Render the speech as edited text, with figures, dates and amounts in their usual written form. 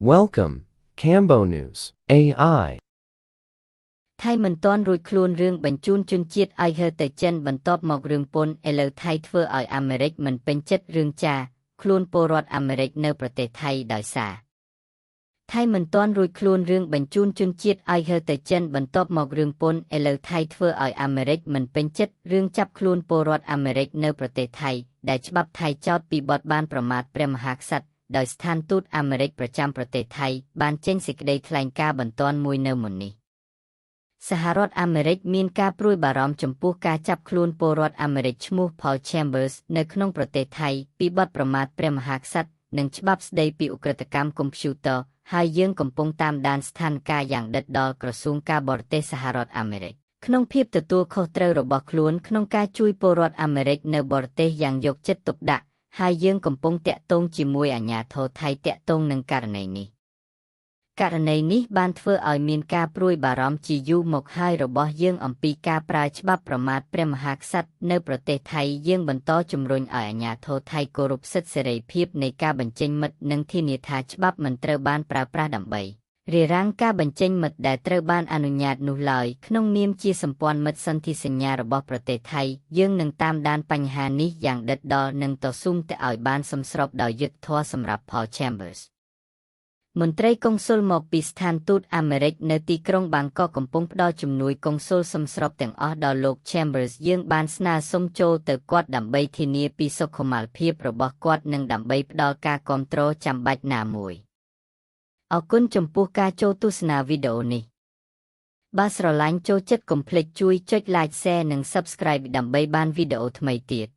Welcome, Cambo News, AI. ថៃមិនទាន់រួចខ្លួនរឿងបញ្ជូនជនជាតិឲ្យហឺទៅចិនបន្ទាប់មករឿងពន្ធឥឡូវថៃធ្វើឲ្យអាមេរិកមិនពេញចិត្តរឿងចាខ្លួនពលរដ្ឋអាមេរិកនៅប្រទេសថៃដោយសារថៃមិនទាន់រួចខ្លួនរឿងបញ្ជូនជនជាតិឲ្យហឺទៅចិនបន្ទាប់មករឿងពន្ធឥឡូវថៃធ្វើឲ្យអាមេរិកមិនពេញចិត្តរឿងចាប់ខ្លួនពលរដ្ឋអាមេរិកនៅប្រទេសថៃដែលច្បាប់ថៃចោទពីបទបានប្រមាថព្រះមហាក្សត្រដោយស្ថានទូតអាមេរិកប្រចាំប្រទេសថៃបានចេញសេចក្តីថ្លែងការណ៍បន្ទាន់មួយនៅមុននេះសហរដ្ឋអាមេរិកមានការព្រួយបារម្ភចំពោះការចាប់ខ្លួនពលរដ្ឋអាមេរិកឈ្មោះ Paul Chambers នៅក្នុងប្រទេសថៃពីបទប្រមាថព្រះមហាក្សត្រនិងច្បាប់ស្តីពីឧក្រិដ្ឋកម្មកុំព្យូទ័រហើយយើងកំពុងតាមដានស្ថានភាពយ៉ាងដិតដល់ក្រសួងការបរទេសសហរដ្ឋអាមេរិកក្នុងភាពទទួលខុសត្រូវរបស់ខ្លួនក្នុងការជួយពលរដ្ឋអាមេរិកនៅបរទេសយ៉ាងយកចិត្តទុកដាក់ហើយយើងកំពុងតាក់ទងជាមួយអាជ្ញាធរថៃតាក់ទងនឹងករណីនេះបានធ្វើឲ្យមានការព្រួយបារម្ភជាយូរមកហើយរបស់យើងអំពីការប្រើច្បាប់ប្រមាថព្រះមហាក្សត្រនៅប្រទេសថៃយើងបន្តជំរុញឲ្យអាជ្ញាធរថៃគោរពសិទ្ធិសេរីភាពនៃការបញ្ចេញមតិនិងធានាថាច្បាប់មិនត្រូវបានប្រើប្រាស់ដើម្បីរារាំងការបញ្ចេញមតិដែលត្រូវបានអនុញ្ញាតនោះឡើយក្នុងនាមជាសម្ព័ន្ធមិត្តសន្ធិសញ្ញារបស់ប្រទេសថៃយើងនឹងតាមដានបញ្ហានេះយ៉ាងដិតដល់និងតស៊ូមតិឲ្យបានសមស្របដោយយុត្តិធម៌សម្រាប់ Paul Chambersមន្ត្រីកុងស៊ុលមកពីស្ថានទូតអាមេរិកនៅទីក្រុងបាងកកកំពុងផ្ដល់ជំនួយកុងស៊ុលសមស្របទាំងអស់ដល់លោក Chambers យើងបានស្នើសុំចូលទៅគាត់ដើម្បីធានាពីសុខុមាលភាពរបស់គាត់និងដើម្បីផ្ដល់ការគាំទ្រចាំបាច់ណាមួយអរគុណចំពោះការចូលទស្សនាវីដេអូនេះបើស្រឡាញ់ចូលចិត្តកុំភ្លេចជួយចុច Like Share និង Subscribe ដើម្បីបានវីដេអូថ្មីទៀត